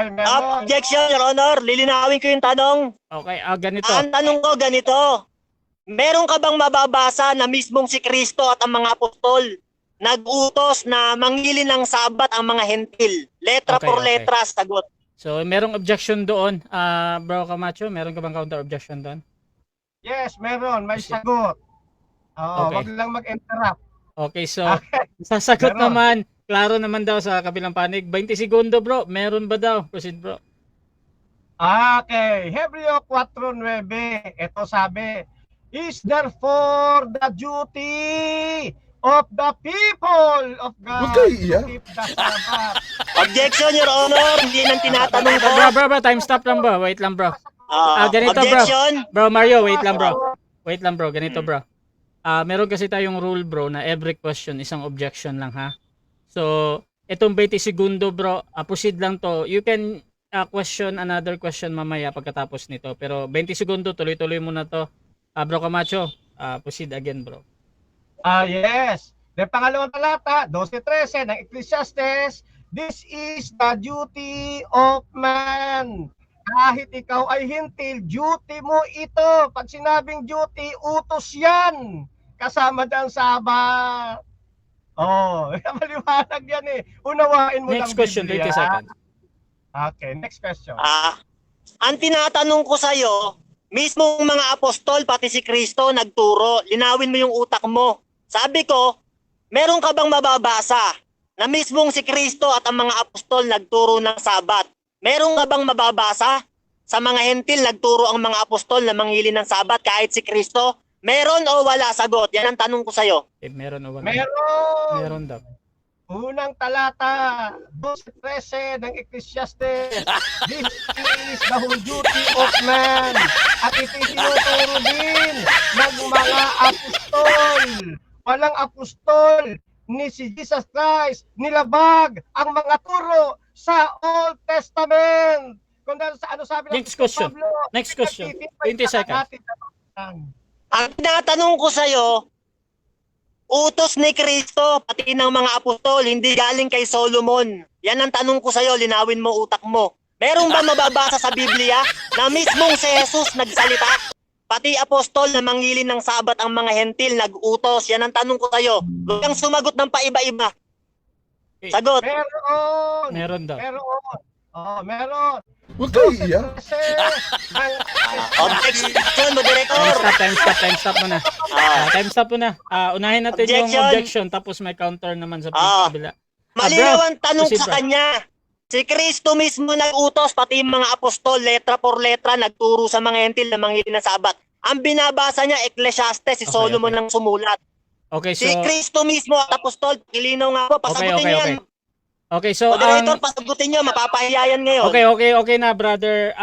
Okay, meron. Objection, Your Honor. Lilinawin ko yung tanong. Okay, ganito. Ang tanong ko ganito. Meron ka bang mababasa na mismong si Kristo at ang mga apostol nag-utos na mangili ng sabat ang mga hentil? Letra Okay, por okay. letra, sagot. So, merong objection doon. Bro Camacho, meron ka bang counter objection doon? Yes, meron. May sagot. Oo, Okay. wag lang mag-interrupt. Okay, so, Okay. sasagot Meron. naman. Klaro naman daw sa kabilang panig. 20 segundo, bro. Meron ba daw? Proceed, bro. Okay, Hebreo 4:9. Ito sabi, is therefore the duty of the people of God to keep the Sabbath. Objection, Your Honor. Hindi nang tinatanong ko. Bro, time stop lang, bro. Wait lang, bro. Ganito, bro. Objection. Bro, Mario, wait lang, bro. Wait lang, bro. Ganito, bro. Meron kasi tayong rule, bro, na every question isang objection lang, ha? So, itong 20 segundo, bro, proceed lang to. You can question another question mamaya pagkatapos nito. Pero 20 segundo, tuloy-tuloy muna to. Bro Camacho, proceed again, bro. Yes. The pangalawang talata, 12:13 ng Ecclesiastes, this is the duty of man. Kahit ikaw ay hintil, duty mo ito. Pag sinabing duty, utos yan. Kasama dyan Sabat. Oh, maliwanag yan eh. Unawain mo Next lang question, Biblia. 20 seconds. Okay, next question. Ang tinatanong ko sa'yo, mismong mga apostol, pati si Kristo, nagturo. Linawin mo yung utak mo. Sabi ko, meron ka bang mababasa na mismong si Kristo at ang mga apostol nagturo ng sabat? Meron ka bang mababasa sa mga hentil nagturo ang mga apostol na mangili ng sabat kahit si Kristo? Meron o wala? Sagot. Yan ang tanong ko sa'yo. Meron o wala? Meron. Meron daw. Unang talata, 12:13 ng Ecclesiastes. This is the whole duty of man. At ito'y tinuturo din ng mga apostol. Walang apostol ni si Jesus Christ nilabag ang mga turo sa Old Testament. Kung sa ano sabi ng Next question. Pablo, Next question. 20 seconds. Ang tinatanong ko sa'yo, utos ni Kristo, pati ng mga apostol, hindi galing kay Solomon. Yan ang tanong ko sa'yo, linawin mo utak mo. Meron ba mababasa sa Biblia na mismong si Jesus nagsalita? Pati apostol na mangili ng sabat ang mga hentil, nag-utos. Yan ang tanong ko sa'yo. Huwag kang sumagot ng paiba-iba. Sagot. Meron. Meron daw. Meron. Oh, meron. Huwag kayo iiyak. Objection, moderator. Time stop muna. Time stop muna. Unahin natin yung Objection. objection tapos may counter naman sa kabila. Malinaw ang tanong Proceed, sa bro. kanya. Si Kristo mismo nag-utos, pati yung mga apostol, letra por letra, nagturo sa mga hentil na mangili ng sabat. Ang binabasa niya, Ecclesiastes, si Okay, Solomon okay. ang sumulat. Okay, so Si Kristo mismo at apostol, ilinaw nga po, pasagutin niyo yan. Okay, so Moderator, pasagutin niyo, mapapahiya yan ngayon. Okay na brother.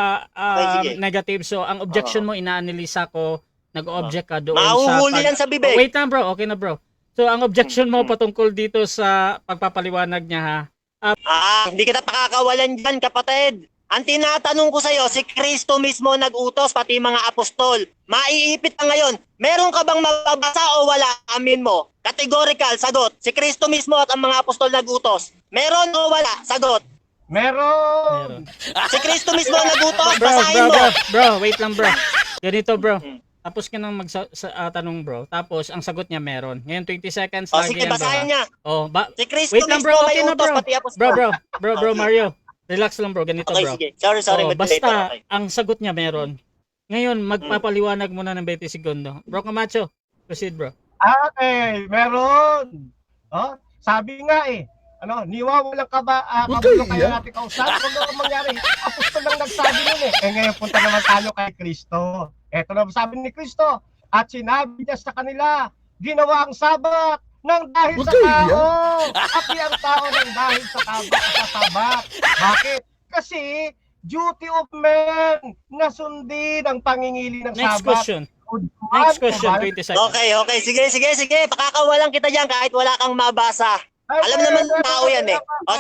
sige. Negative. So ang objection mo inaanalisa ko, nag-object ka doon Mahuhuli yan sa bibig. Wait lang, bro. Okay na, bro. So ang objection mo patungkol dito sa pagpapaliwanag niya, ha. Hindi kita pakakawalan dyan, kapatid. Ang tinatanong ko sa'yo, si Kristo mismo nag-utos, pati mga apostol. Maiipit ka ngayon. Meron ka bang mababasa o wala? Amin mo. Categorical, sagot. Si Kristo mismo at ang mga apostol nag-utos. Meron o wala? Sagot. Meron. Si Kristo mismo nag-utos, Bro, basahin mo. wait lang, bro. Ganito, bro. Tapos ka nang tanong, bro. Tapos ang sagot niya meron. Ngayon 20 seconds O lagi sige, yan, bro. basahin niya. Si Kristo Wait lang, mismo bro. may Okay na, utos, bro. pati apostol. Bro, Mario. Relax lang, bro. Ganito, Okay, bro. sige. Sorry, moderator. Basta Okay. ang sagot niya meron. Ngayon, magpapaliwanag muna ng 20 segundo. Bro Camacho, proceed, bro. Okay, meron. Oh, sabi nga eh, niwawalang ka ba, kabulo kaya natin kausap? Kung ano mangyari, apostol lang nagsabi nun eh. Ngayon punta naman tayo kay Kristo. Eto na sabi ni Kristo, at sinabi niya sa kanila, ginawa ang sabat ng dahil sa tao. At ang tao ng dahil sa sabat. Bakit? Kasi duty of man na sundin ang pangingili ng Next sabat. question. Next question, 20 seconds. Okay. Sige. Pakakawalan kita dyan kahit wala kang mabasa. Alam naman ng tao yan eh. O,